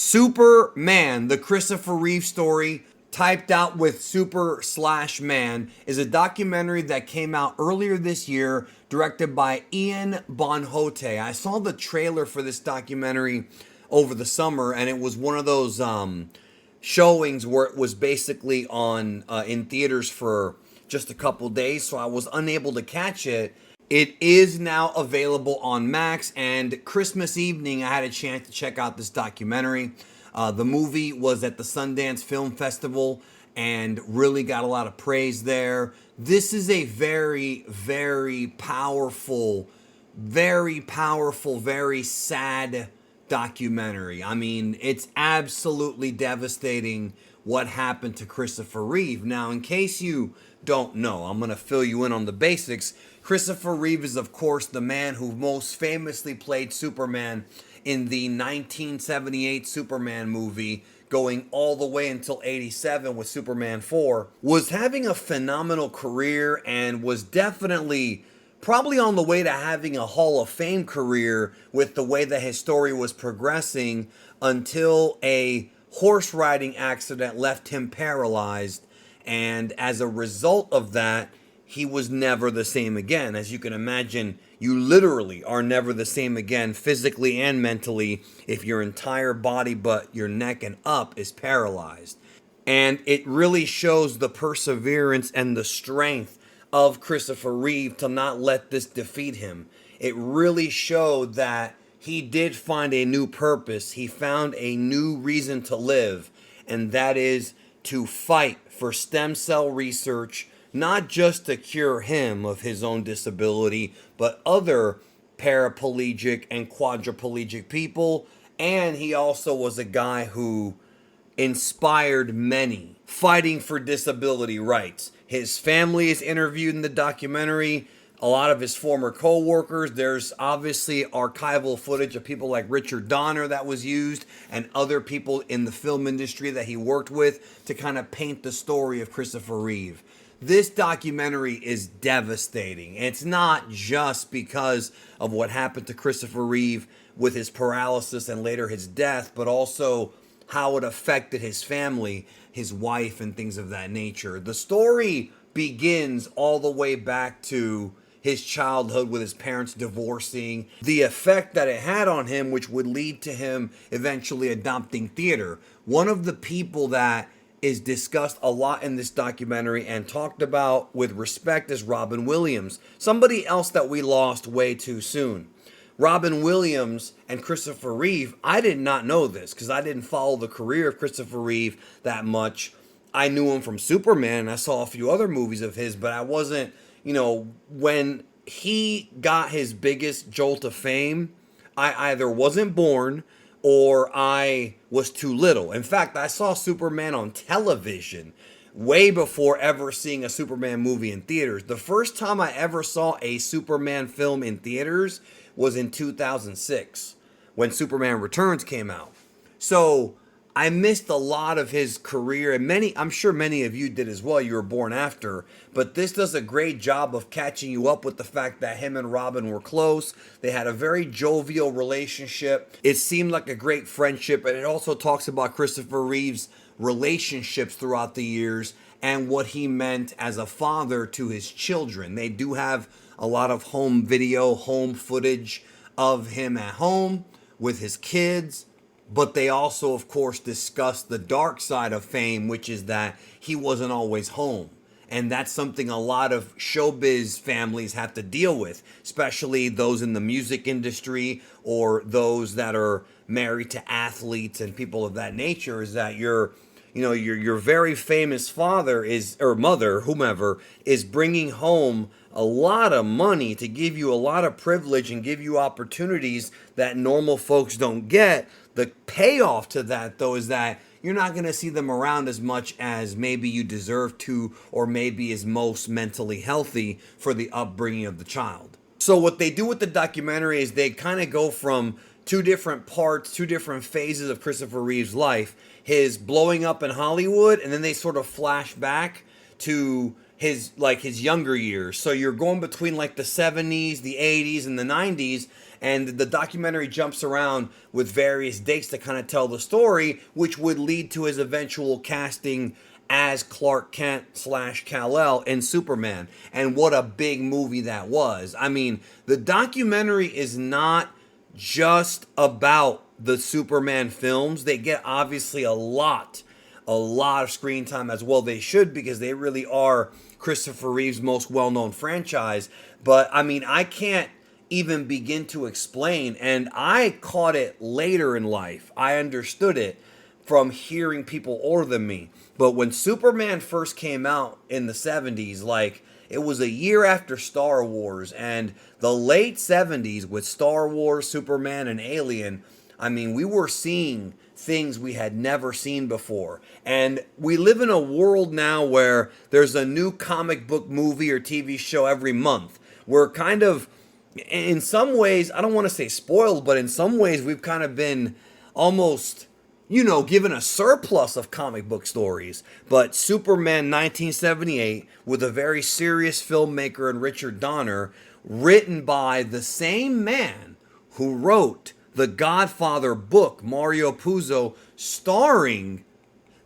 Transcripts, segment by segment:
Superman, the Christopher Reeve Story, typed out with super/man, is a documentary that came out earlier this year, directed by Ian Bonhote. I saw the trailer for this documentary over the summer, and it was one of those showings where it was basically on in theaters for just a couple days, so I was unable to catch it. It is now available on Max, and Christmas evening I had a chance to check out this documentary. The movie was at the Sundance Film Festival and really got a lot of praise there. This is a very, very powerful, very sad documentary. I mean, it's absolutely devastating what happened to Christopher Reeve. Now, in case you don't know, I'm going to fill you in on the basics. Christopher Reeve is, of course, the man who most famously played Superman in the 1978 Superman movie, going all the way until 87 with Superman 4, was having a phenomenal career and was definitely probably on the way to having a Hall of Fame career with the way that his story was progressing, until a horse riding accident left him paralyzed. And as a result of that, he was never the same again. As you can imagine, you literally are never the same again, physically and mentally, if your entire body but your neck and up is paralyzed. And it really shows the perseverance and the strength of Christopher Reeve to not let this defeat him. It really showed that he did find a new purpose. He found a new reason to live, and that is to fight for stem cell research, not just to cure him of his own disability, but other paraplegic and quadriplegic people. And he also was a guy who inspired many fighting for disability rights. His family is interviewed in the documentary, a lot of his former co-workers. There's obviously archival footage of people like Richard Donner that was used, and other people in the film industry that he worked with, to kind of paint the story of Christopher Reeve. This documentary is devastating. It's not just because of what happened to Christopher Reeve with his paralysis and later his death, but also how it affected his family, his wife, and things of that nature. The story begins all the way back to his childhood with his parents divorcing, the effect that it had on him, which would lead to him eventually adopting theater. One of the people that is discussed a lot in this documentary and talked about with respect is Robin Williams, somebody else that we lost way too soon. Robin Williams and Christopher Reeve, I did not know this because I didn't follow the career of Christopher Reeve that much. I knew him from Superman, and I saw a few other movies of his, but I wasn't, when he got his biggest jolt of fame, I either wasn't born or I was too little. In fact, I saw Superman on television way before ever seeing a Superman movie in theaters. The first time I ever saw a Superman film in theaters was in 2006 when Superman Returns came out. So I missed a lot of his career, and I'm sure many of you did as well. You were born after, but this does a great job of catching you up with the fact that him and Robin were close. They had a very jovial relationship. It seemed like a great friendship, and it also talks about Christopher Reeve's relationships throughout the years and what he meant as a father to his children. They do have a lot of home video, home footage of him at home with his kids. But they also, of course, discuss the dark side of fame, which is that he wasn't always home. And that's something a lot of showbiz families have to deal with, especially those in the music industry or those that are married to athletes and people of that nature, is that your very famous father is, or mother, whomever, is bringing home a lot of money to give you a lot of privilege and give you opportunities that normal folks don't get. The payoff to that, though, is that you're not going to see them around as much as maybe you deserve to, or maybe is most mentally healthy for the upbringing of the child. So what they do with the documentary is they kind of go from two different parts, two different phases of Christopher Reeve's life. His blowing up in Hollywood, and then they sort of flash back to his younger years. So you're going between like the 70s, the 80s, and the 90s, And the documentary jumps around with various dates to kind of tell the story, which would lead to his eventual casting as Clark Kent / Kal-El in Superman. And what a big movie that was. I mean, the documentary is not just about the Superman films. They get obviously a lot of screen time as well. They should, because they really are Christopher Reeve's most well-known franchise. But I mean, I can't even begin to explain, and I caught it later in life. I understood it from hearing people older than me. But when Superman first came out in the 70s, like, it was a year after Star Wars, and the late 70s with Star Wars, Superman, and Alien, I mean, we were seeing things we had never seen before. And we live in a world now where there's a new comic book movie or TV show every month. We're kind of, in some ways, I don't want to say spoiled, but in some ways we've kind of been almost, given a surplus of comic book stories. But Superman 1978, with a very serious filmmaker and Richard Donner, written by the same man who wrote the Godfather book, Mario Puzo, starring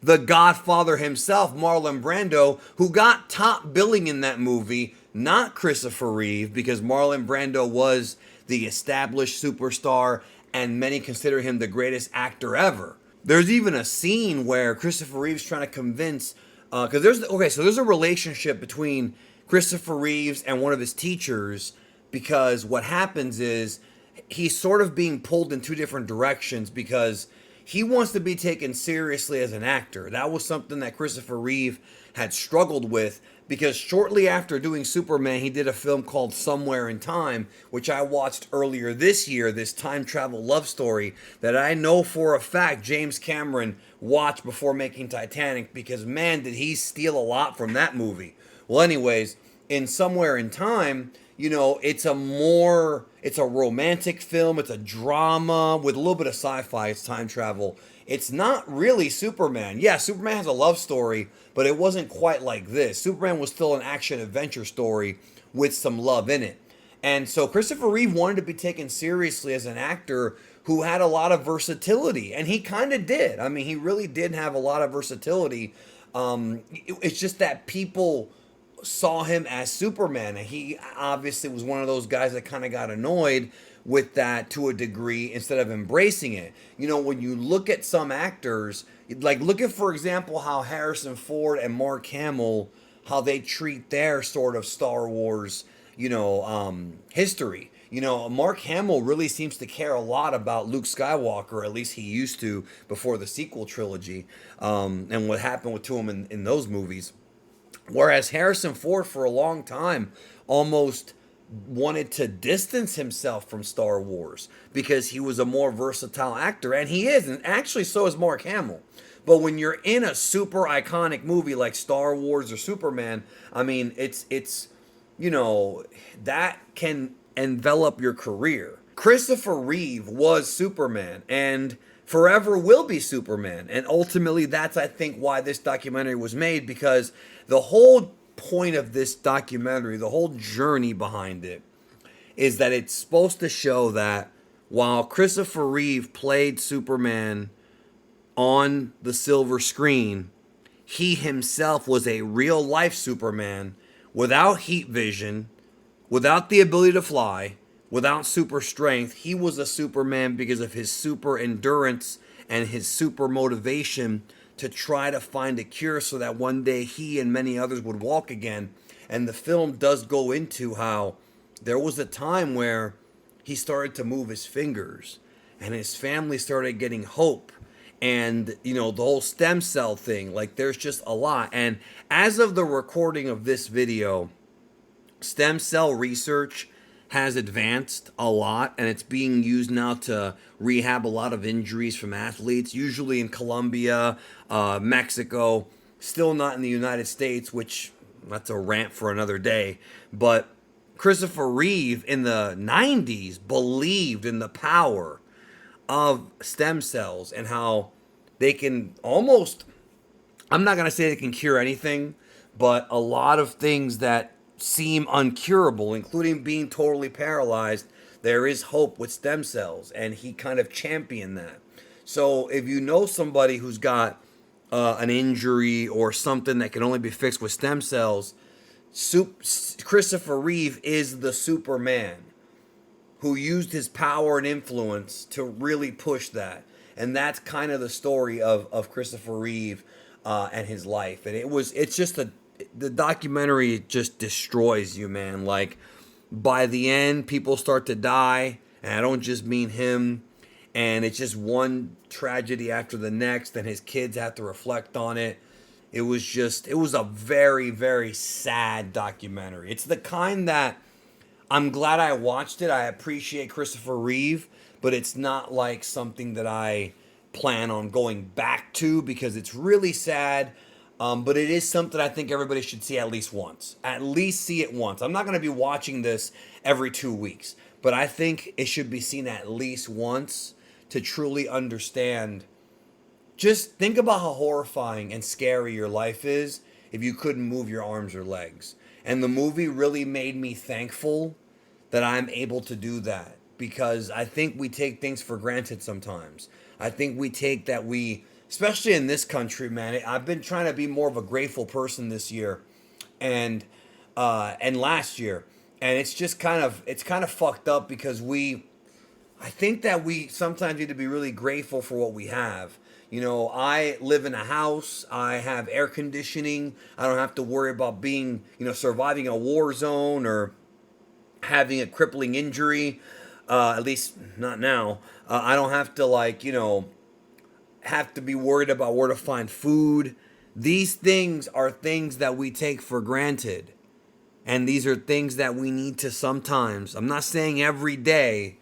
the Godfather himself, Marlon Brando, who got top billing in that movie, not Christopher Reeve, because Marlon Brando was the established superstar and many consider him the greatest actor ever. There's even a scene where Christopher Reeve's trying to convince, because there's a relationship between Christopher Reeves and one of his teachers, because what happens is he's sort of being pulled in two different directions, because he wants to be taken seriously as an actor. That was something that Christopher Reeve had struggled with, because shortly after doing Superman, he did a film called Somewhere in Time, which I watched earlier this year, this time travel love story that I know for a fact James Cameron watched before making Titanic, because man, did he steal a lot from that movie. Well, anyways, in Somewhere in Time, it's a romantic film, it's a drama with a little bit of sci-fi, it's time travel. It's not really Superman. Yeah, Superman has a love story, but it wasn't quite like this. Superman was still an action-adventure story with some love in it. And so Christopher Reeve wanted to be taken seriously as an actor who had a lot of versatility, and he kind of did. I mean, he really did have a lot of versatility. It's just that people saw him as Superman, and he obviously was one of those guys that kind of got annoyed with that to a degree instead of embracing it. When you look at some actors, like look at, for example, how Harrison Ford and Mark Hamill, how they treat their sort of Star Wars, history. Mark Hamill really seems to care a lot about Luke Skywalker, at least he used to before the sequel trilogy, and what happened to him in those movies. Whereas Harrison Ford, for a long time, almost wanted to distance himself from Star Wars because he was a more versatile actor, and he is, and actually so is Mark Hamill. But when you're in a super iconic movie like Star Wars or Superman, I mean, it's that can envelop your career. Christopher Reeve was Superman and forever will be Superman. And ultimately, that's, I think, why this documentary was made, because the whole point of this documentary, the whole journey behind it, is that it's supposed to show that while Christopher Reeve played Superman on the silver screen, he himself was a real-life Superman without heat vision, without the ability to fly, without super strength. He was a Superman because of his super endurance and his super motivation to try to find a cure so that one day he and many others would walk again. And the film does go into how there was a time where he started to move his fingers and his family started getting hope. And, the whole stem cell thing, like there's just a lot. And as of the recording of this video, stem cell research has advanced a lot, and it's being used now to rehab a lot of injuries from athletes, usually in Colombia, Mexico, still not in the United States, which that's a rant for another day. But Christopher Reeve in the 90s believed in the power of stem cells and how they can almost, I'm not going to say they can cure anything, but a lot of things that seem uncurable, including being totally paralyzed, there is hope with stem cells, and he kind of championed that. So if you know somebody who's got an injury or something that can only be fixed with stem cells, Christopher Reeve is the Superman who used his power and influence to really push that. And that's kind of the story of Christopher Reeve and his life. And it's just the documentary just destroys you, man. Like, by the end, people start to die, and I don't just mean him. And it's just one tragedy after the next, and his kids have to reflect on it. It was a very, very sad documentary. It's the kind that I'm glad I watched it. I appreciate Christopher Reeve, but it's not like something that I plan on going back to because it's really sad. But it is something I think everybody should see at least once. At least see it once. I'm not going to be watching this every 2 weeks, but I think it should be seen at least once to truly understand. Just think about how horrifying and scary your life is if you couldn't move your arms or legs. And the movie really made me thankful that I'm able to do that, because I think we take things for granted sometimes. I think we take that especially in this country, man. I've been trying to be more of a grateful person this year and last year. And it's just kind of fucked up because I think that we sometimes need to be really grateful for what we have. You know, I live in a house. I have air conditioning. I don't have to worry about being, surviving a war zone or having a crippling injury. At least not now. I don't have to have to be worried about where to find food. These things are things that we take for granted. And these are things that we need to sometimes, I'm not saying every day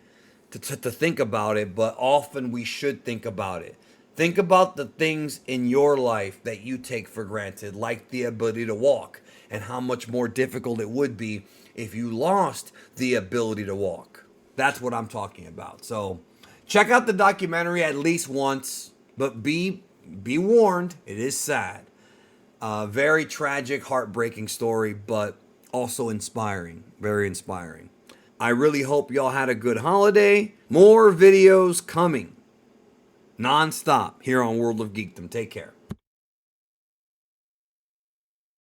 to think about it, but often we should think about it. Think about the things in your life that you take for granted, like the ability to walk, and how much more difficult it would be if you lost the ability to walk. That's what I'm talking about. So check out the documentary at least once, but be warned, it is sad. Very tragic, heartbreaking story, but also inspiring. Very inspiring. I really hope y'all had a good holiday. More videos coming non-stop here on World of Geekdom. Take care.